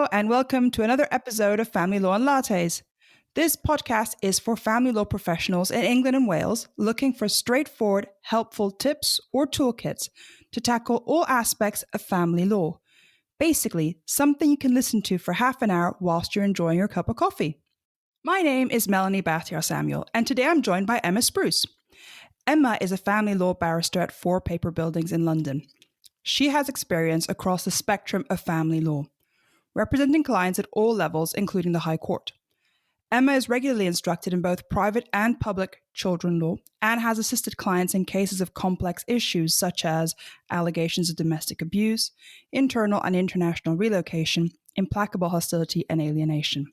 Hello, and welcome to another episode of Family Law Lattes. This podcast is for family law professionals in England and Wales looking for straightforward, helpful tips or toolkits to tackle all aspects of family law. Basically, something you can listen to for half an hour whilst you're enjoying your cup of coffee. My name is Melanie Samuel, and today I'm joined by Emma Spruce. Emma is a family law barrister at 4 Paper Buildings in London. She has experience across the spectrum of family law, representing clients at all levels, including the High Court. Emma is regularly instructed in both private and public children law and has assisted clients in cases of complex issues such as allegations of domestic abuse, internal and international relocation, implacable hostility, and alienation.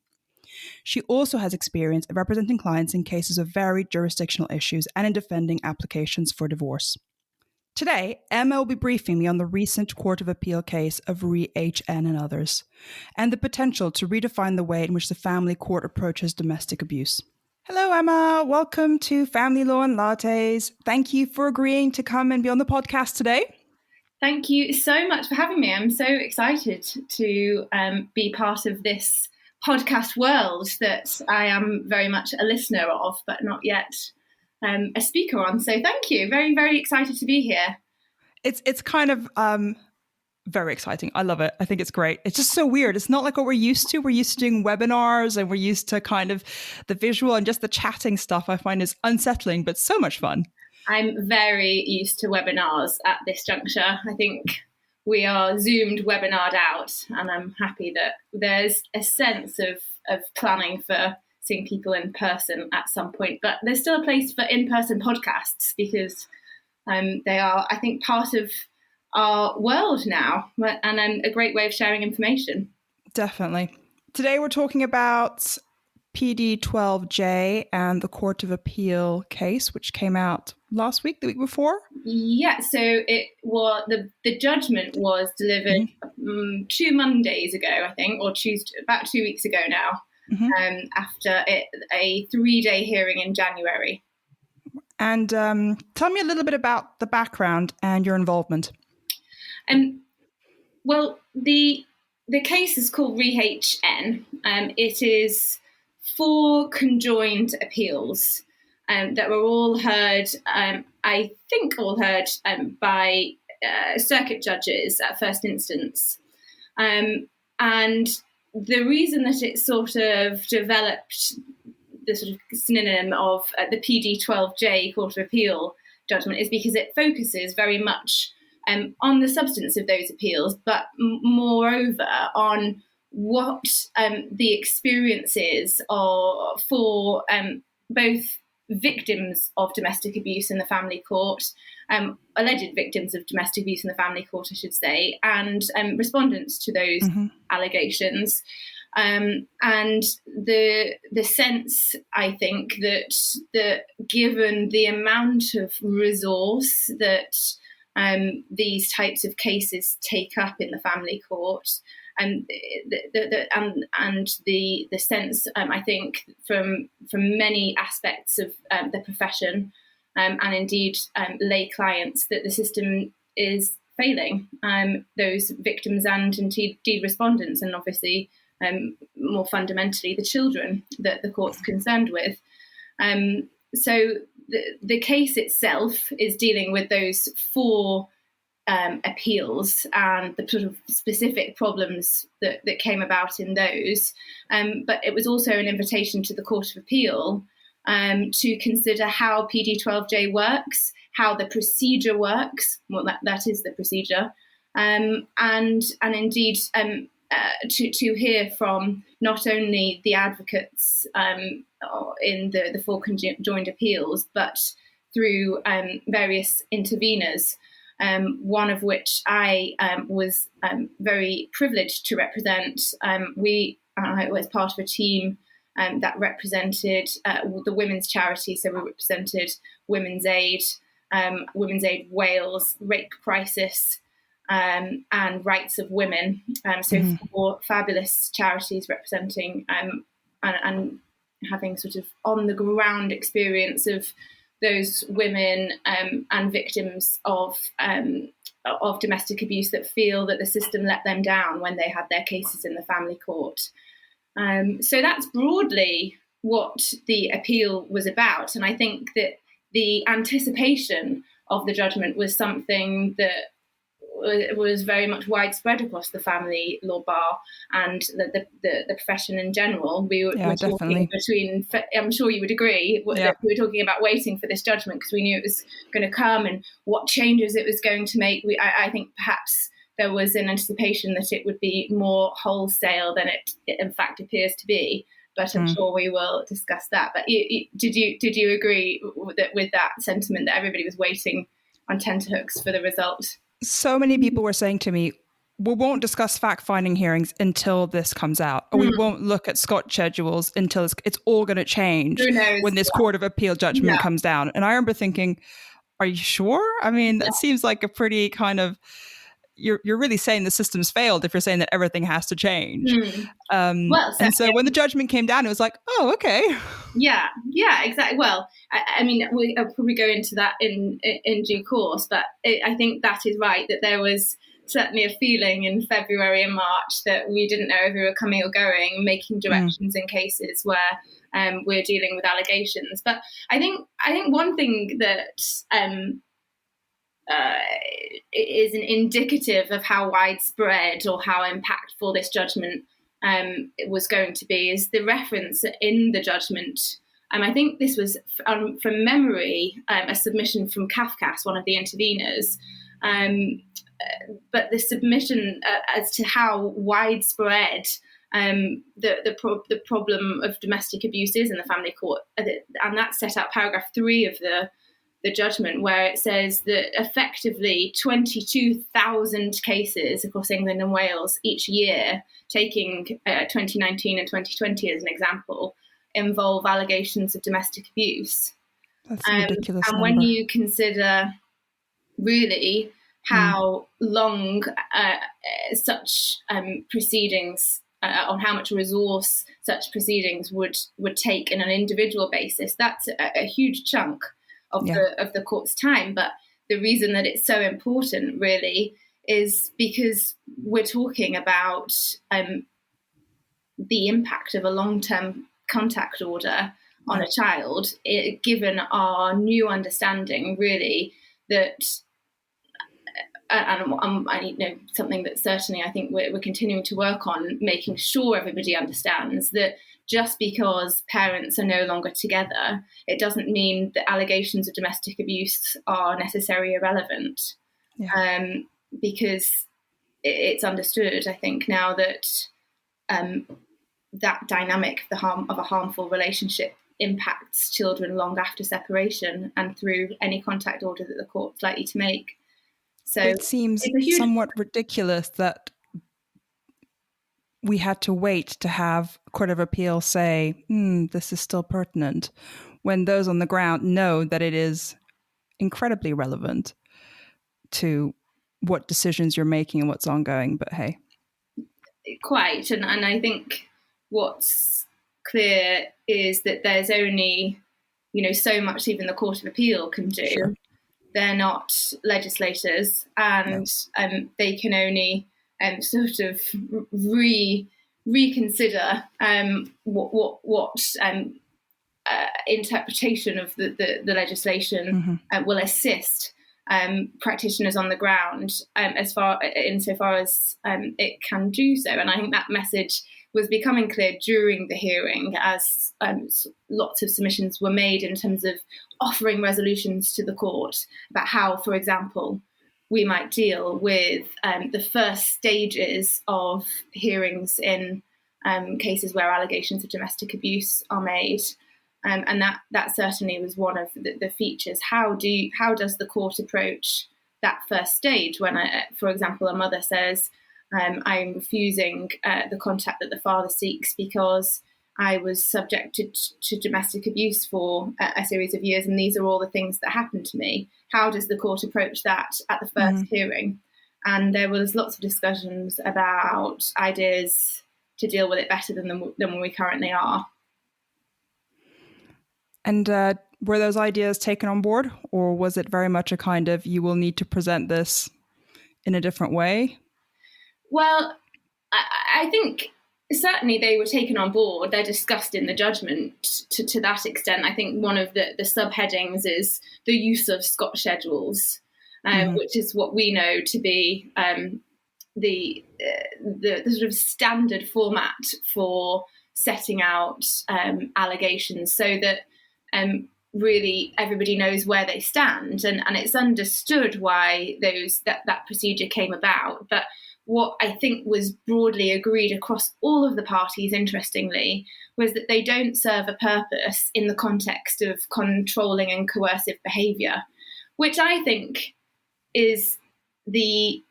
She also has experience of representing clients in cases of varied jurisdictional issues and in defending applications for divorce. Today, Emma will be briefing me on the recent Court of Appeal case of Re-HN and others, and the potential to redefine the way in which the family court approaches domestic abuse. Hello, Emma. Welcome to Family Law and Lattes. Thank you for agreeing to come and be on the podcast today. Thank you so much for having me. I'm so excited to be part of this podcast world that I am very much a listener of, but not yet a speaker on. So thank you. Very, very excited to be here. It's kind of very exciting. I love it. I think it's great. It's just so weird. It's not like what we're used to. We're used to doing webinars and we're used to kind of the visual and just the chatting stuff I find is unsettling, but so much fun. I'm very used to webinars at this juncture. I think we are Zoomed webinared out, and I'm happy that there's a sense of planning for seeing people in person at some point. But there's still a place for in-person podcasts because they are, I think, part of our world now and a great way of sharing information. Definitely. Today we're talking about PD12J and the Court of Appeal case, which came out last week, the week before? Yeah, so it was the judgment was delivered 2 Mondays ago, I think, or about 2 weeks ago now, after a 3-day hearing in January. And tell me a little bit about the background and your involvement. Well, the case is called Re-HN. It is 4 conjoined appeals that were all heard, I think by circuit judges at first instance. And the reason that it sort of developed the sort of synonym of the PD12J Court of Appeal judgment is because it focuses very much on the substance of those appeals, but moreover on what the experiences are for both victims of domestic abuse in the family court, alleged victims of domestic abuse in the family court, I should say, and respondents to those allegations. And the sense, I think, that given the amount of resource that these types of cases take up in the family court, and the sense, I think, from many aspects of the profession and indeed lay clients, that the system is failing those victims and indeed respondents, and obviously more fundamentally the children that the court's concerned with. So the case itself is dealing with those 4 appeals and the sort of specific problems that came about in those. But it was also an invitation to the Court of Appeal to consider how PD12J works, how the procedure works. Well, that is the procedure. And indeed to hear from not only the advocates in the 4 conjoined appeals, but through various interveners, one of which I was very privileged to represent. I was part of a team that represented the women's charity, so we represented Women's Aid Wales, Rape Crisis, and Rights of Women. So 4 fabulous charities representing and having sort of on the ground experience of those women and victims of of domestic abuse that feel that the system let them down when they had their cases in the family court. So that's broadly what the appeal was about. And I think that the anticipation of the judgment was something that was very much widespread across the family law bar and the profession in general. We were talking between, I'm sure you would agree, that we were talking about waiting for this judgment because we knew it was going to come and what changes it was going to make. I think perhaps there was an anticipation that it would be more wholesale than it in fact appears to be. But I'm sure we will discuss that. But did you agree with that sentiment that everybody was waiting on tenterhooks for the result? So many people were saying to me, we won't discuss fact-finding hearings until this comes out, or we won't look at Scott schedules until it's all going to change when this Court of Appeal judgment comes down. And I remember thinking, are you sure? I mean, that seems like a pretty kind of, you're really saying the system's failed if you're saying that everything has to change. And so when the judgment came down, it was like, oh, okay. Yeah, exactly. Well, I mean, I'll probably go into that in due course, but I think that is right, that there was certainly a feeling in February and March that we didn't know if we were coming or going, making directions in cases where we're dealing with allegations. But I think one thing that is an indicative of how widespread or how impactful this judgment was going to be is the reference in the judgment. I think this was, from memory, a submission from Kafkas, one of the interveners. But the submission as to how widespread the problem of domestic abuse is in the family court, and that set out paragraph 3 of the judgment, where it says that effectively 22,000 cases across England and Wales each year, taking 2019 and 2020 as an example, involve allegations of domestic abuse. That's a ridiculous and number. When you consider really how long such proceedings, on how much resource such proceedings would take in an individual basis, that's a huge chunk of the court's time. But the reason that it's so important really is because we're talking about the impact of a long-term contact order on a child, given our new understanding really that, and something that certainly I think we're continuing to work on, making sure everybody understands that just because parents are no longer together, it doesn't mean that allegations of domestic abuse are necessarily irrelevant. Because it's understood, I think, now that that dynamic of a harmful relationship impacts children long after separation and through any contact order that the court's likely to make. So it seems somewhat ridiculous that we had to wait to have Court of Appeal say, this is still pertinent, when those on the ground know that it is incredibly relevant to what decisions you're making and what's ongoing. But hey. Quite. And I think what's clear is that there's only, so much even the Court of Appeal can do. Sure. They're not legislators, and they can only sort of reconsider what interpretation of the legislation will assist practitioners on the ground insofar as it can do so. And I think that message was becoming clear during the hearing as lots of submissions were made in terms of offering resolutions to the court about how, for example, we might deal with the first stages of hearings in cases where allegations of domestic abuse are made. And that certainly was one of the features. How does the court approach that first stage when, for example, a mother says, I'm refusing the contact that the father seeks because I was subjected to domestic abuse for a series of years, and these are all the things that happened to me. How does the court approach that at the first hearing? And there was lots of discussions about ideas to deal with it better than we currently are. And were those ideas taken on board, or was it very much a kind of, you will need to present this in a different way? Well, I think certainly they were taken on board. They're discussed in the judgment to that extent. I think one of the subheadings is the use of Scott schedules, which is what we know to be the sort of standard format for setting out allegations, so that really everybody knows where they stand, and it's understood why that procedure came about. But what I think was broadly agreed across all of the parties, interestingly, was that they don't serve a purpose in the context of controlling and coercive behaviour, which I think is the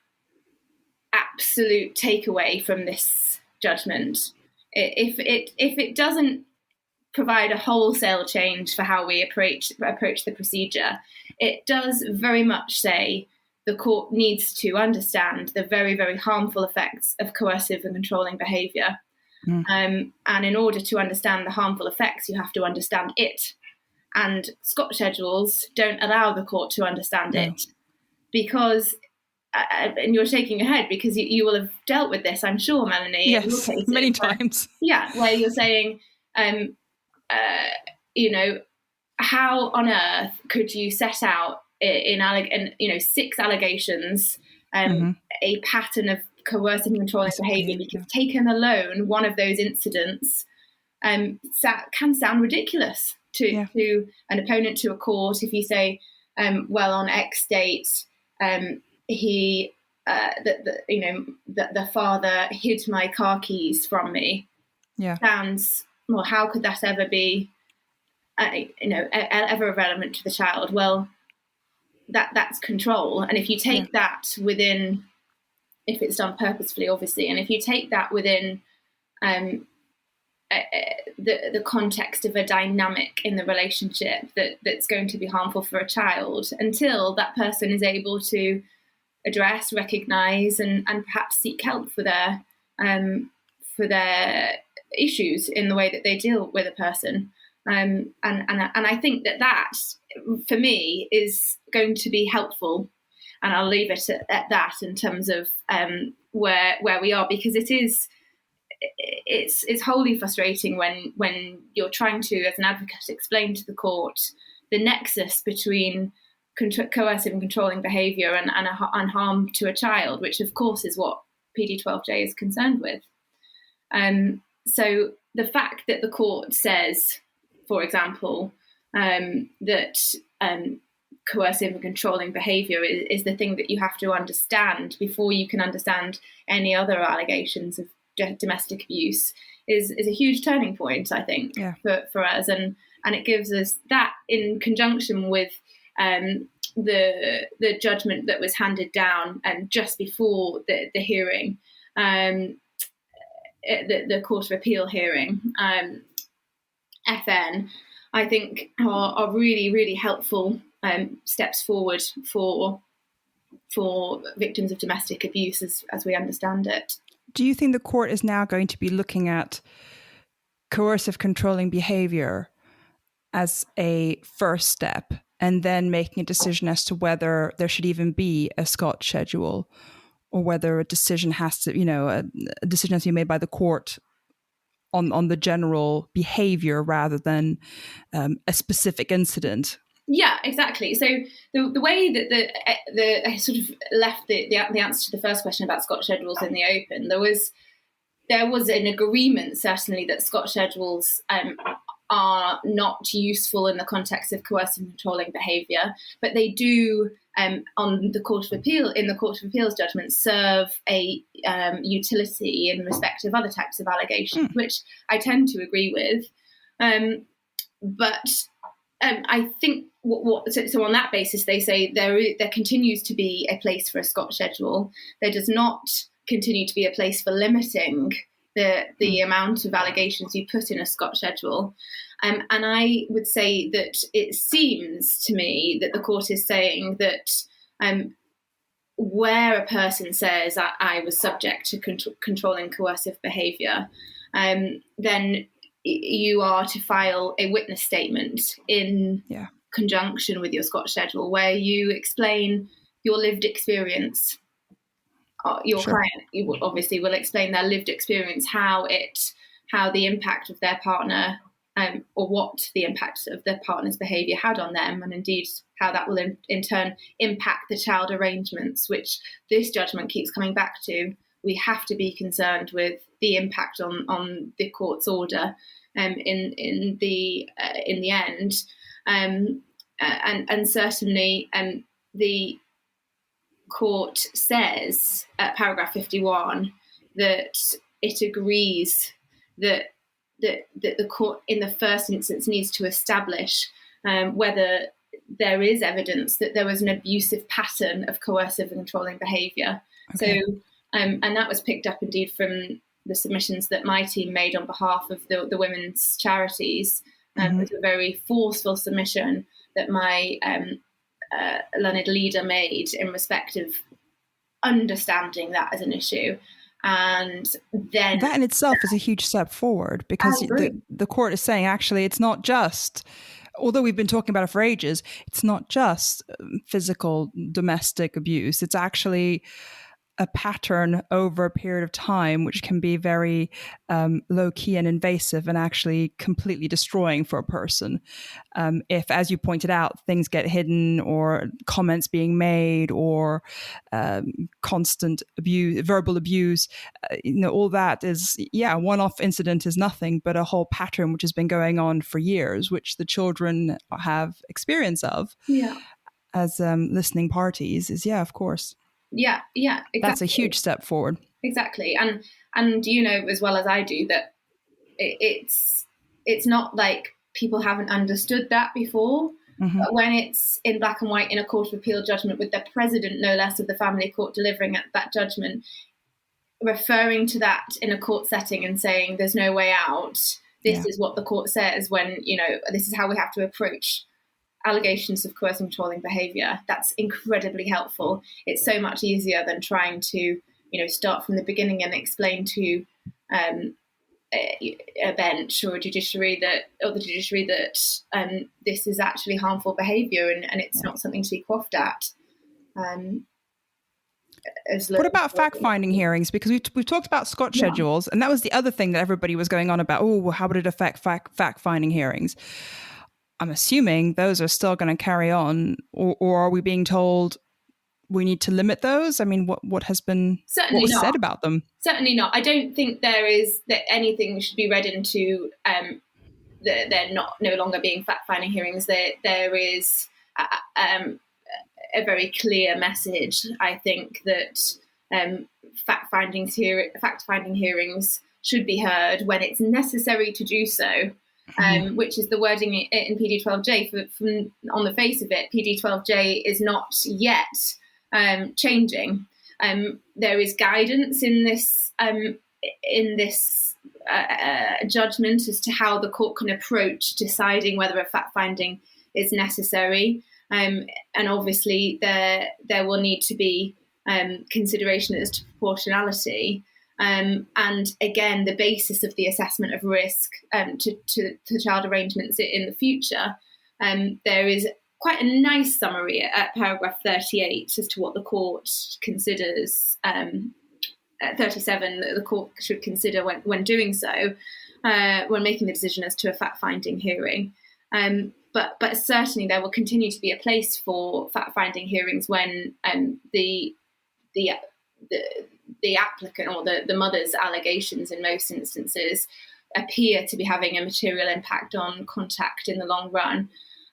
absolute takeaway from this judgment. If it doesn't provide a wholesale change for how we approach the procedure, it does very much say the court needs to understand the very, very harmful effects of coercive and controlling behaviour. And in order to understand the harmful effects, you have to understand it. And Scott schedules don't allow the court to understand it, because, and you're shaking your head because you will have dealt with this, I'm sure, Melanie. Yes, many times. Yeah, where you're saying, how on earth could you set out in 6 allegations, a pattern of coercive and controlling behaviour? Because taken alone, one of those incidents can sound ridiculous to an opponent, to a court. If you say, on X date, the father hid my car keys from me. Sounds, well, how could that ever be ever relevant to the child? Well, that's control. And if you take that within, if it's done purposefully, obviously, and if you take that within the context of a dynamic in the relationship that's going to be harmful for a child, until that person is able to address, recognise, and perhaps seek help for their issues in the way that they deal with a person. And I think that for me is going to be helpful, and I'll leave it at that in terms of where we are, because it's wholly frustrating when you're trying to, as an advocate, explain to the court the nexus between coercive and controlling behaviour and harm to a child, which of course is what PD12J is concerned with. So the fact that the court says, for example, that coercive and controlling behaviour is the thing that you have to understand before you can understand any other allegations of domestic abuse is a huge turning point, I think, for us. And it gives us that, in conjunction with the judgment that was handed down just before the hearing, the Court of Appeal hearing, FN, I think are really, really helpful steps forward for victims of domestic abuse as we understand it. Do you think the court is now going to be looking at coercive controlling behaviour as a first step, and then making a decision as to whether there should even be a Scott schedule, or whether a decision has to, a decision has to be made by the court on the general behaviour rather than a specific incident? Yeah, exactly. So the way that I sort of left the answer to the first question about Scott schedules in the open, there was an agreement, certainly, that Scott schedules are not useful in the context of coercive and controlling behaviour, but they do, on the Court of Appeal, in the Court of Appeals judgment, serve a utility in respect of other types of allegations, which I tend to agree with. But I think so on that basis, they say there continues to be a place for a Scott schedule. There does not continue to be a place for limiting the amount of allegations you put in a Scott schedule. And I would say that it seems to me that the court is saying that where a person says I was subject to controlling coercive behaviour, then you are to file a witness statement in conjunction with your Scott schedule, where you explain your lived experience your Sure. client obviously will explain their lived experience, how the impact of their partner, or what the impact of their partner's behaviour had on them, and indeed how that will in turn impact the child arrangements, which this judgment keeps coming back to. We have to be concerned with the impact on the court's order in the end, and certainly the court says at paragraph 51 that it agrees that the court in the first instance needs to establish whether there is evidence that there was an abusive pattern of coercive and controlling behaviour. Okay. So, and that was picked up indeed from the submissions that my team made on behalf of the women's charities. It was a very forceful submission that my learned leader made in respect of understanding that as an issue. And then that in itself is a huge step forward, because the court is saying, actually, it's not just, although we've been talking about it for ages, it's not just physical domestic abuse. It's actually a pattern over a period of time, which can be very low key and invasive, and actually completely destroying for a person. If, as you pointed out, things get hidden, or comments being made, or constant abuse, verbal abuse, all that is, one-off incident is nothing, but a whole pattern which has been going on for years, which the children have experience of as listening parties, is, of course. Yeah, exactly. That's a huge step forward. Exactly. And you know as well as I do that it's not like people haven't understood that before. But when it's in black and white in a Court of Appeal judgment, with the president, no less, of the family court delivering that judgment, referring to that in a court setting and saying there's no way out, this is what the court says, when, this is how we have to approach allegations of coercive and controlling behaviour, that's incredibly helpful. It's so much easier than trying to, start from the beginning and explain to a bench or the judiciary that this is actually harmful behaviour and it's not something to be quaffed at. What about fact-finding hearings? Because we've talked about Scott schedules, and that was the other thing that everybody was going on about. How would it affect fact-finding hearings? I'm assuming those are still going to carry on, or are we being told we need to limit those? I mean, what has been said about them? Certainly not. I don't think there is that anything should be read into that they're no longer being fact-finding hearings. There is a very clear message, I think, that fact-finding hearings should be heard when it's necessary to do so. Which is the wording in PD12J. From on the face of it, PD12J is not yet changing. There is guidance in this judgment as to how the court can approach deciding whether a fact finding is necessary, and obviously there will need to be consideration as to proportionality. And again, the basis of the assessment of risk to child arrangements in the future, there is quite a nice summary at paragraph 38 as to what the court considers, 37 that the court should consider when doing so, when making the decision as to a fact-finding hearing. But certainly there will continue to be a place for fact-finding hearings when the applicant or the mother's allegations in most instances appear to be having a material impact on contact in the long run.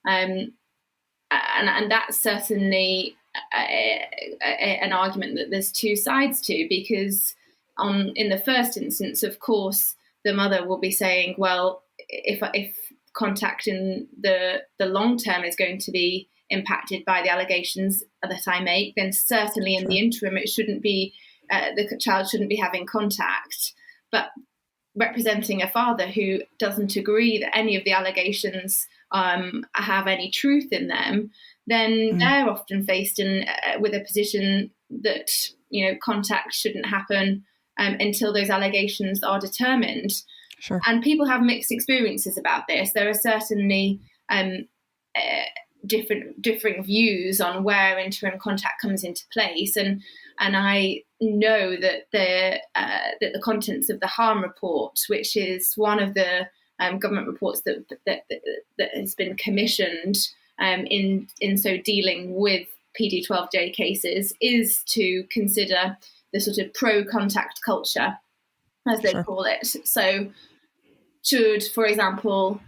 And that's certainly an argument that there's two sides to, because in the first instance, of course, the mother will be saying, well, if contact in the long term is going to be impacted by the allegations that I make, then certainly in the interim it shouldn't be, the child shouldn't be having contact. But representing a father who doesn't agree that any of the allegations have any truth in them, then they're often faced with a position that contact shouldn't happen until those allegations are determined. Sure. And people have mixed experiences about this. There are certainly different views on where interim contact comes into place, and And I know that the contents of the harm report, which is one of the government reports that has been commissioned in so dealing with PD12J cases, is to consider the sort of pro-contact culture, as they call it. So should, for example,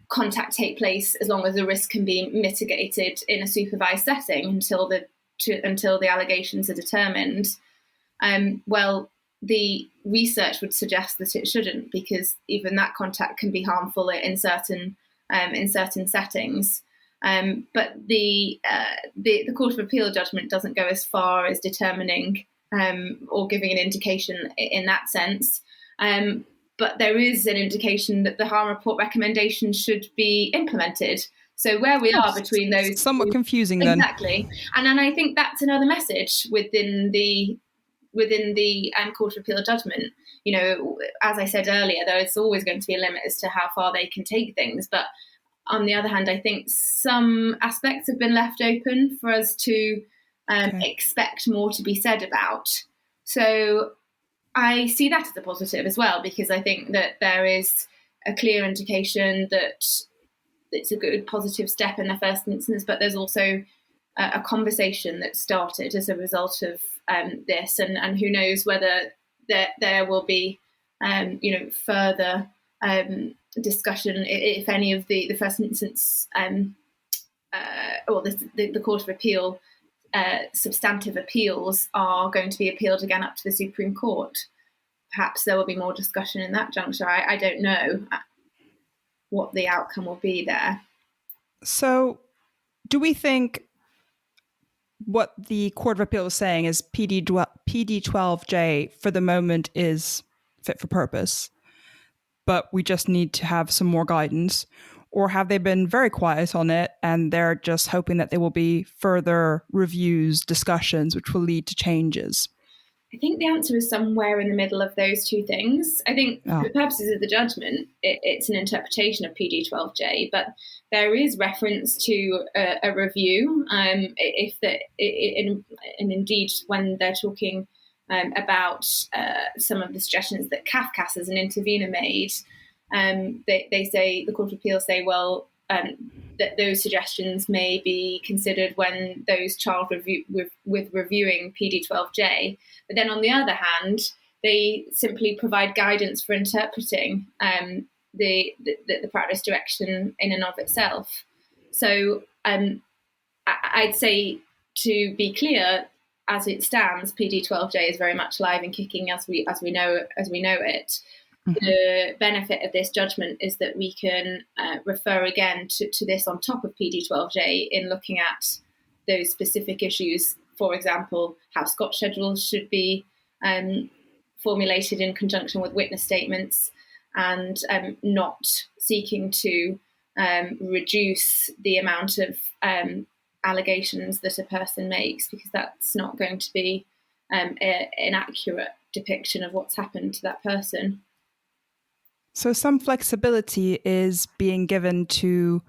contact take place as long as the risk can be mitigated in a supervised setting until the allegations are determined. Well, the research would suggest that it shouldn't, because even that contact can be harmful in certain settings. But the Court of Appeal judgment doesn't go as far as determining or giving an indication in that sense. But there is an indication that the harm report recommendations should be implemented. So where we are between those, it's somewhat confusing then. Exactly, and I think that's another message within the Court of Appeal judgment. You know, as I said earlier, there is always going to be a limit as to how far they can take things. But on the other hand, I think some aspects have been left open for us to expect more to be said about. So I see that as a positive as well, because I think that there is a clear indication that it's a good positive step in the first instance, but there's also a conversation that started as a result of this, and who knows whether there will be further discussion if any of the first instance or the Court of Appeal substantive appeals are going to be appealed again up to the Supreme Court. Perhaps there will be more discussion in that juncture. I don't know what the outcome will be there. So do we think what the Court of Appeal is saying is PD12J for the moment is fit for purpose, but we just need to have some more guidance? Or have they been very quiet on it and they're just hoping that there will be further reviews, discussions, which will lead to changes? I think the answer is somewhere in the middle of those two things. I think for the purposes of the judgment, it's an interpretation of PD12J, but there is reference to a review. And indeed, when they're talking about some of the suggestions that CAFCAS as an intervener made, they say, the Court of Appeal say, well, that those suggestions may be considered when those charged with reviewing PD12J. But then on the other hand, they simply provide guidance for interpreting the practice direction in and of itself. So I'd say, to be clear, as it stands, PD12J is very much alive and kicking as we know it. Mm-hmm. The benefit of this judgment is that we can refer again to this on top of PD12J in looking at those specific issues. For example, how Scotch schedules should be formulated in conjunction with witness statements, and not seeking to reduce the amount of allegations that a person makes, because that's not going to be an accurate depiction of what's happened to that person. So some flexibility is being given to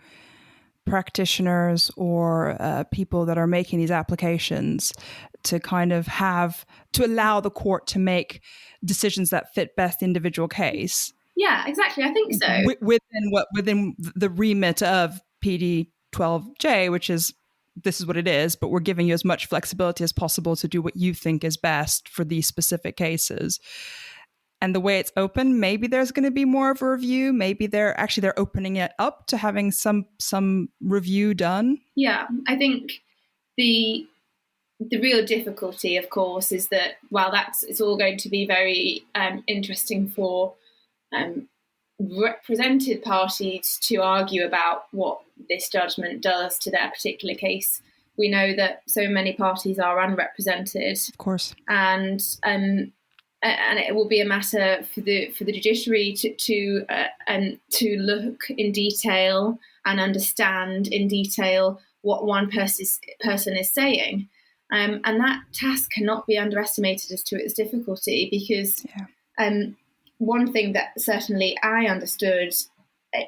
practitioners or people that are making these applications to kind of to allow the court to make decisions that fit best the individual case. Yeah, exactly. I think so. Within the remit of PD12J, which is, this is what it is, but we're giving you as much flexibility as possible to do what you think is best for these specific cases. And the way it's open, maybe there's going to be more of a review. Maybe they're opening it up to having some review done. Yeah, I think the real difficulty, of course, is that while it's all going to be very interesting for represented parties to argue about what this judgment does to their particular case, we know that so many parties are unrepresented, of course, and it will be a matter for the judiciary to look in detail and understand in detail what one person is saying, and that task cannot be underestimated as to its difficulty, because one thing that certainly I understood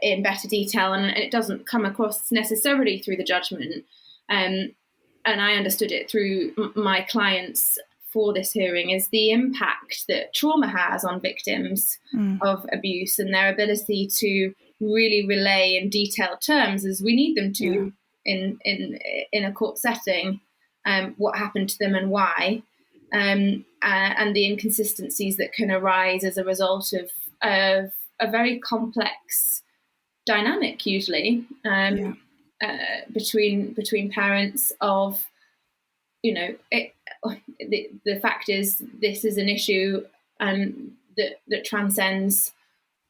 in better detail, and it doesn't come across necessarily through the judgment, and I understood it through my clients' for this hearing is the impact that trauma has on victims of abuse and their ability to really relay in detailed terms, as we need them to in a court setting, what happened to them and why, and the inconsistencies that can arise as a result of a very complex dynamic, usually between parents. Of, you know, the fact is, this is an issue that transcends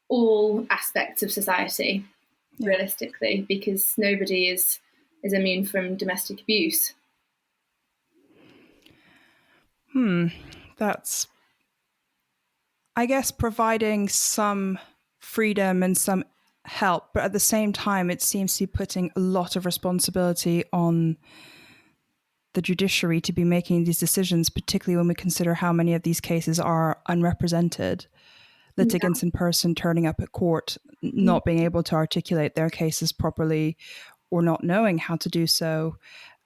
all aspects of society, realistically, because nobody is immune from domestic abuse. That's, I guess, providing some freedom and some help, but at the same time, it seems to be putting a lot of responsibility on the judiciary to be making these decisions, particularly when we consider how many of these cases are unrepresented. Litigants in person turning up at court, not being able to articulate their cases properly, or not knowing how to do so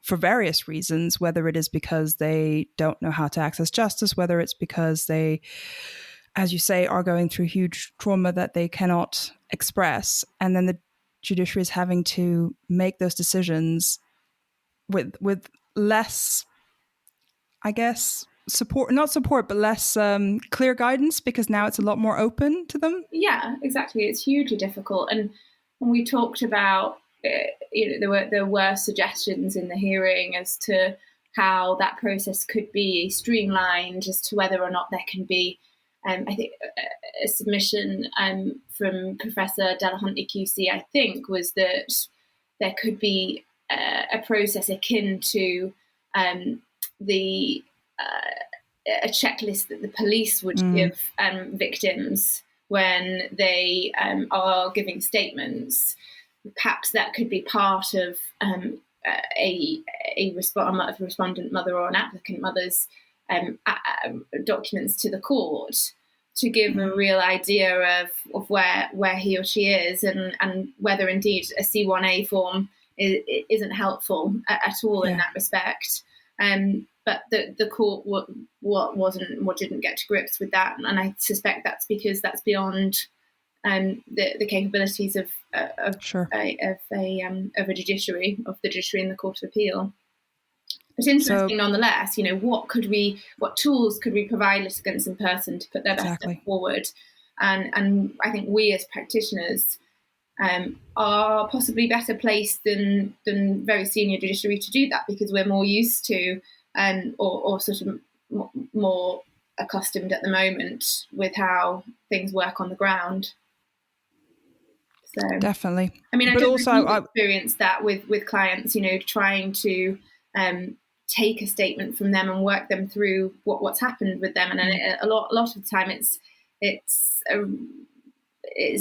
for various reasons, whether it is because they don't know how to access justice, whether it's because they, as you say, are going through huge trauma that they cannot express. And then the judiciary is having to make those decisions with less, I guess, not support, but less clear guidance, because now it's a lot more open to them. Yeah, exactly. It's hugely difficult. And when we talked about, there were suggestions in the hearing as to how that process could be streamlined, as to whether or not there can be, I think, a submission from Professor Delahunty QC, I think, was that there could be a process akin to a checklist that the police would give victims when they are giving statements. Perhaps that could be part of a respondent mother or an applicant mother's documents to the court, to give a real idea of where he or she is, and whether indeed a C1A form isn't helpful at all in that respect. But the court didn't get to grips with that, and I suspect that's because that's beyond the capabilities of a judiciary, of the judiciary in the Court of Appeal. But interesting, nonetheless. You know, what tools could we provide litigants in person to put their best step forward? And I think we as practitioners are possibly better placed than very senior judiciary to do that, because we're more used to or sort of more accustomed at the moment with how things work on the ground. So definitely, I mean, but I've experienced that with clients, you know, trying to take a statement from them and work them through what's happened with them, and a lot of the time it's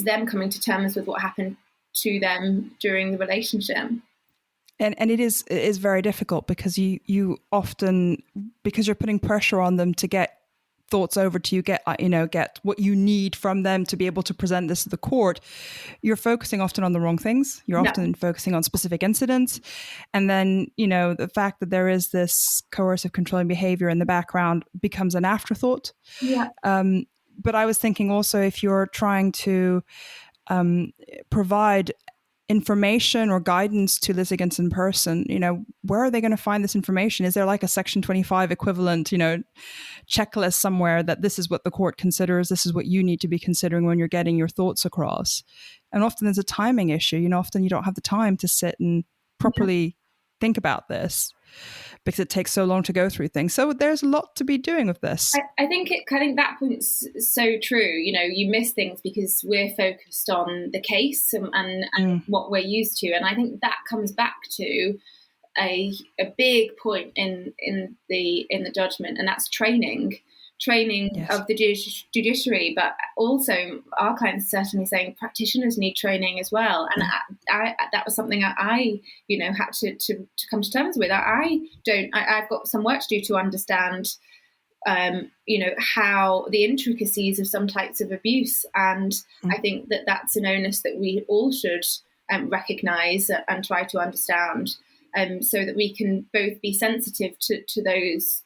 them coming to terms with what happened to them during the relationship. And it is very difficult, because you often, because you're putting pressure on them to get thoughts over to you, get what you need from them to be able to present this to the court, you're focusing often on the wrong things. You're often focusing on specific incidents. And then, you know, the fact that there is this coercive controlling behavior in the background becomes an afterthought. Yeah. But I was thinking also, if you're trying to provide information or guidance to litigants in person, you know, where are they going to find this information? Is there like a Section 25 equivalent, you know, checklist somewhere that this is what the court considers, this is what you need to be considering when you're getting your thoughts across? And often there's a timing issue. You know, often you don't have the time to sit and properly think about this, because it takes so long to go through things. So there's a lot to be doing with this. I think that point's so true. You know, you miss things because we're focused on the case and what we're used to. And I think that comes back to a big point in the judgment, and that's training of the judiciary, but also our clients certainly saying practitioners need training as well. And I that was something I had to come to terms with. I've got some work to do to understand how the intricacies of some types of abuse, and I think that's an onus that we all should recognize and try to understand, so that we can both be sensitive to those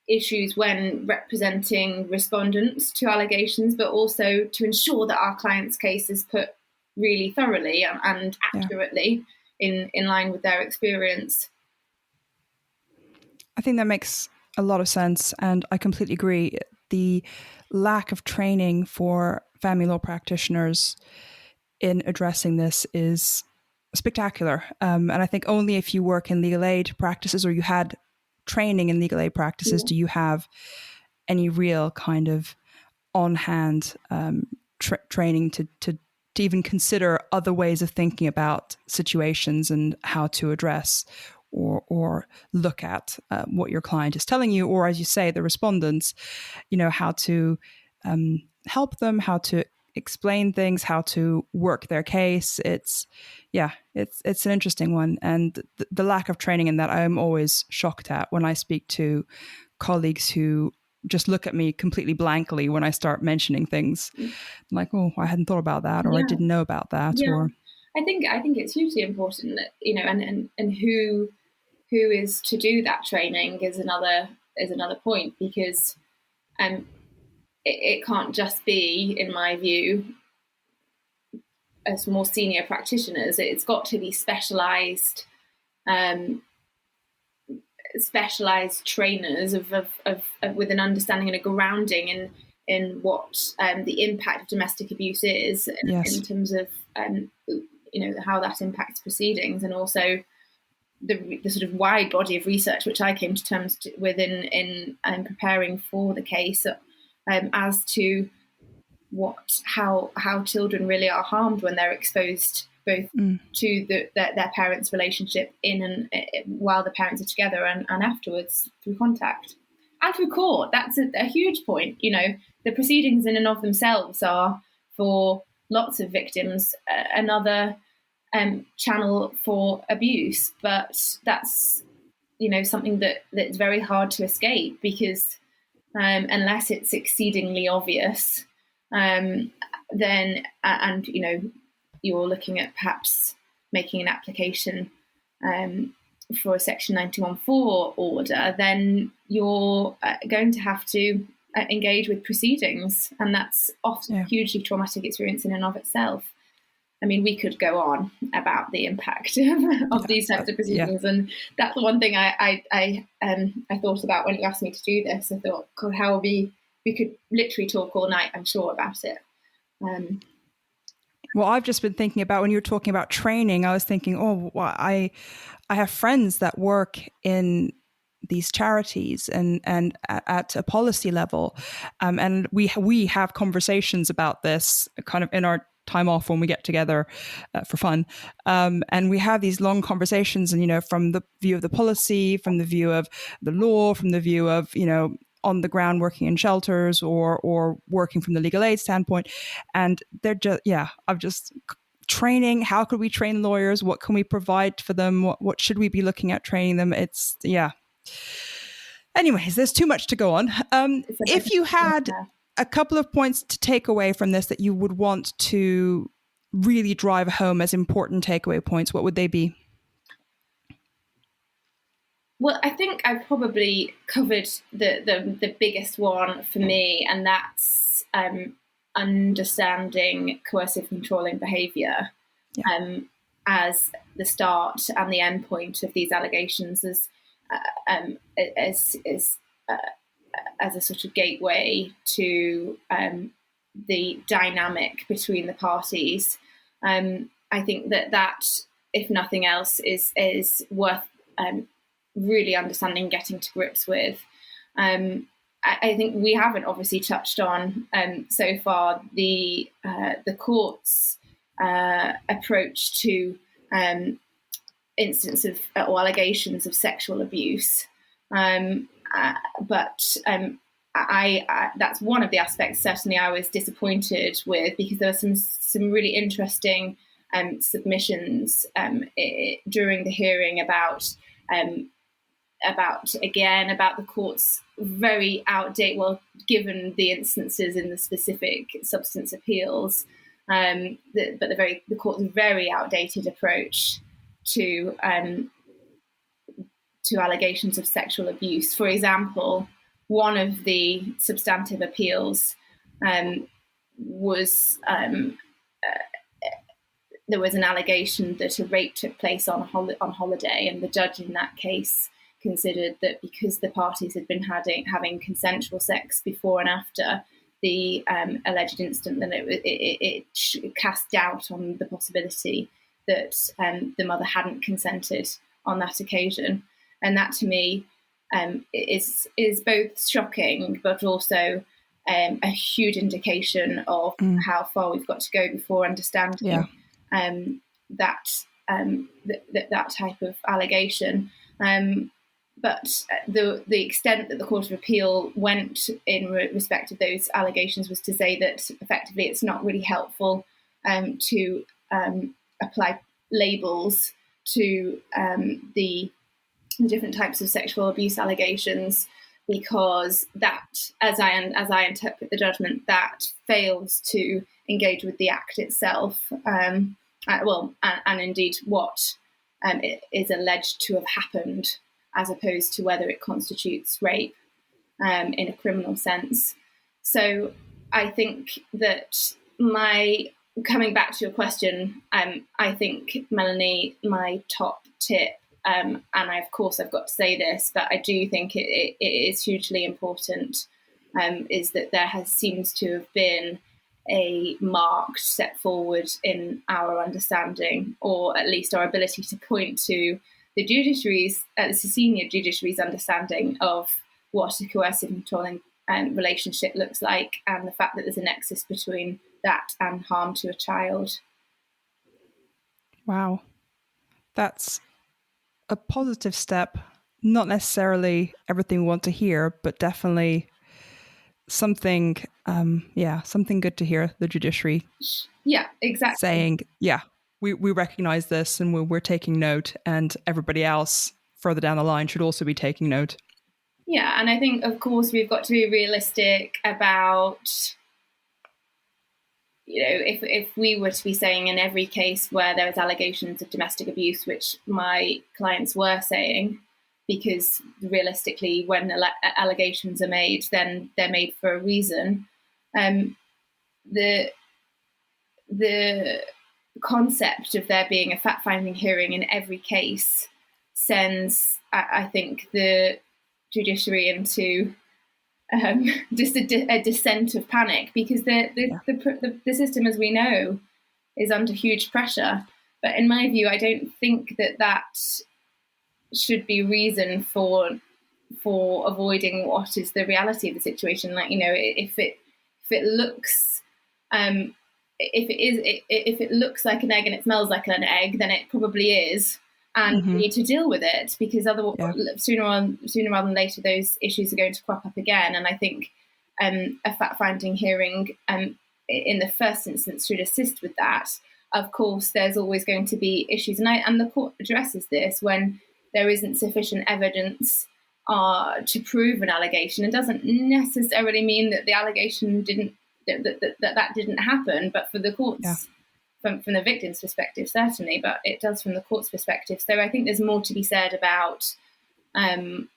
issues when representing respondents to allegations, but also to ensure that our client's case is put really thoroughly and accurately in line with their experience. I think that makes a lot of sense, and I completely agree. The lack of training for family law practitioners in addressing this is spectacular. And I think only if you work in legal aid practices or you had training in legal aid practices do you have any real kind of on-hand training to even consider other ways of thinking about situations and how to address or look at what your client is telling you, or as you say, the respondents, how to help them, how to explain things, how to work their case. It's an interesting one. And the lack of training in that, I'm always shocked at when I speak to colleagues who just look at me completely blankly when I start mentioning things. I'm like, oh, I hadn't thought about that, or I didn't know about that. Or I think it's hugely important that, and who is to do that training is another point, because it can't just be, in my view, as more senior practitioners. It's got to be specialized trainers with an understanding and a grounding in what the impact of domestic abuse is, in terms of how that impacts proceedings, and also the sort of wide body of research which I came to terms with in preparing for the case, as to how children really are harmed when they're exposed both to their parents' relationship while the parents are together and afterwards through contact and through court. That's a huge point. The proceedings in and of themselves are, for lots of victims, another channel for abuse, but that's something that's very hard to escape, because unless it's exceedingly obvious, then you're looking at perhaps making an application for a Section 91(4) order, then you're going to have to engage with proceedings, and that's often a hugely traumatic experience in and of itself. I mean, we could go on about the impact of these types of proceedings, and that's the one thing I thought about when you asked me to do this. I thought, God, how we could literally talk all night, I'm sure, about it. Well, I've just been thinking about, when you were talking about training, I was thinking, I have friends that work in these charities and at a policy level, and we have conversations about this kind of in our time off when we get together for fun, and we have these long conversations, and from the view of the policy, from the view of the law, from the view of on the ground working in shelters or working from the legal aid standpoint, and they're just training. How could we train lawyers? What can we provide for them? What should we be looking at training them? Anyways, there's too much to go on. If you had a couple of points to take away from this that you would want to really drive home as important takeaway points, what would they be? Well, I think I've probably covered the biggest one for me, and that's understanding coercive controlling behaviour as the start and the end point of these allegations, as a sort of gateway to the dynamic between the parties. I think that, if nothing else, is worth really understanding and getting to grips with. I think we haven't obviously touched on so far the court's approach to instances of or allegations of sexual abuse. But that's one of the aspects certainly I was disappointed with, because there were some really interesting submissions during the hearing about the court's very outdated, well, given the instances in the specific substance appeals, the court's very outdated approach to allegations of sexual abuse. For example, one of the substantive appeals was there was an allegation that a rape took place on holiday, and the judge in that case considered that because the parties had been having consensual sex before and after the alleged incident, then it cast doubt on the possibility that the mother hadn't consented on that occasion. And that, to me, is both shocking but also a huge indication of how far we've got to go before understanding that type of allegation. But the extent that the Court of Appeal went in respect of those allegations was to say that effectively it's not really helpful to apply labels to the different types of sexual abuse allegations, because that, as I interpret the judgment, that fails to engage with the act itself, and indeed what is alleged to have happened, as opposed to whether it constitutes rape in a criminal sense. So I think that coming back to your question, I think, Melanie, my top tip, and of course I've got to say this, but I do think it is hugely important, is that there seems to have been a marked step forward in our understanding, or at least our ability to point to the judiciary's, the senior judiciary's understanding of what a coercive and controlling relationship looks like, and the fact that there's a nexus between that and harm to a child. Wow. That's a positive step. Not necessarily everything we want to hear, but definitely something good to hear the judiciary. Yeah, exactly. Saying, we recognize this and we're taking note, and everybody else further down the line should also be taking note. Yeah, and I think, of course, we've got to be realistic about, if we were to be saying in every case where there was allegations of domestic abuse, which my clients were saying, because realistically, when allegations are made, then they're made for a reason. The concept of there being a fact-finding hearing in every case sends, I think, the judiciary into just a descent of panic, because the system, as we know, is under huge pressure. But in my view, I don't think that should be reason for avoiding what is the reality of the situation. Like, if it looks if it looks like an egg and it smells like an egg, then it probably is. And we need to deal with it, because otherwise, sooner rather than later, those issues are going to crop up again. And I think a fact-finding hearing in the first instance should assist with that. Of course, there's always going to be issues, and the court addresses this when there isn't sufficient evidence to prove an allegation. It doesn't necessarily mean that the allegation didn't happen, but for the courts. From the victim's perspective, certainly, but it does from the court's perspective. So I think there's more to be said about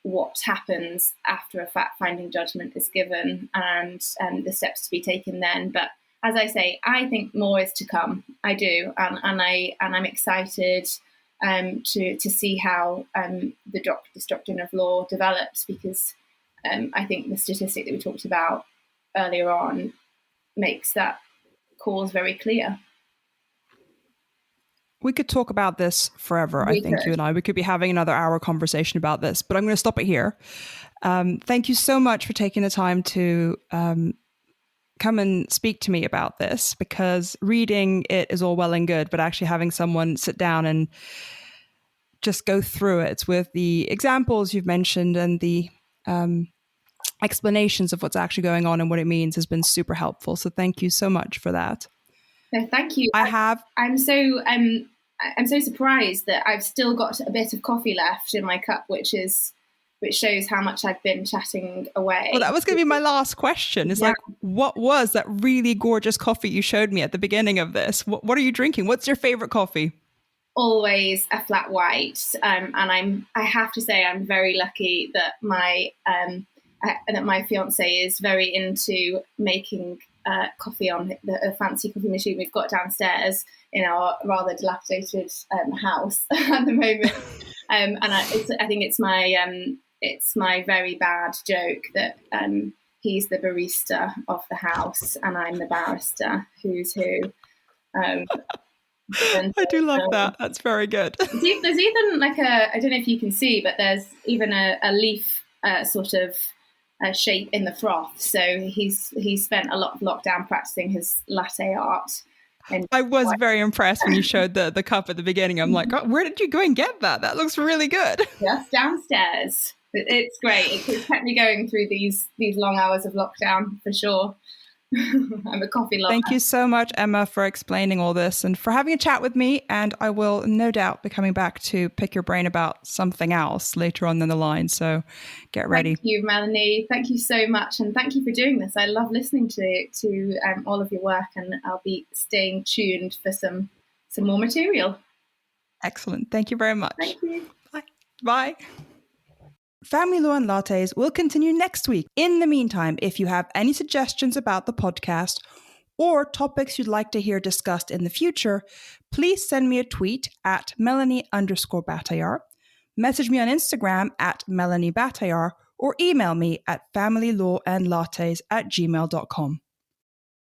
what happens after a fact-finding judgment is given, and the steps to be taken then. But as I say, I think more is to come. I do, and I'm excited to see how this doctrine of law develops, because I think the statistic that we talked about earlier on makes that cause very clear. We could talk about this forever. I think you and I, we could be having another hour conversation about this, but I'm going to stop it here. Thank you so much for taking the time to come and speak to me about this, because reading it is all well and good, but actually having someone sit down and just go through it with the examples you've mentioned and the explanations of what's actually going on and what it means has been super helpful. So thank you so much for that. No, thank you. I'm so surprised that I've still got a bit of coffee left in my cup, which shows how much I've been chatting away. Well, that was going to be my last question. It's like, what was that really gorgeous coffee you showed me at the beginning of this? What are you drinking? What's your favorite coffee? Always a flat white. And I have to say, I'm very lucky that my that my fiance is very into making coffee on a fancy coffee machine we've got downstairs in our rather dilapidated house at the moment. I think it's my very bad joke that he's the barista of the house and I'm the barrister who's who. I do love that. That's very good. There's even like I don't know if you can see, but there's even a leaf sort of shape in the froth. So he's spent a lot of lockdown practicing his latte art. And I was very impressed when you showed the cup at the beginning. I'm like, oh, where did you go and get that? That looks really good. Just downstairs. It's great. It's kept me going through these long hours of lockdown for sure. I'm a coffee lover. Thank you so much, Emma, for explaining all this and for having a chat with me. And I will no doubt be coming back to pick your brain about something else later on in the line. So get ready. Thank you, Melanie. Thank you so much. And thank you for doing this. I love listening to all of your work, and I'll be staying tuned for some more material. Excellent. Thank you very much. Thank you. Bye. Bye. Family Law and Lattes will continue next week. In the meantime, if you have any suggestions about the podcast or topics you'd like to hear discussed in the future, please send me a tweet at Melanie_Bataillard, message me on Instagram at Melanie Bataillard, or email me at familylawandlattes@gmail.com.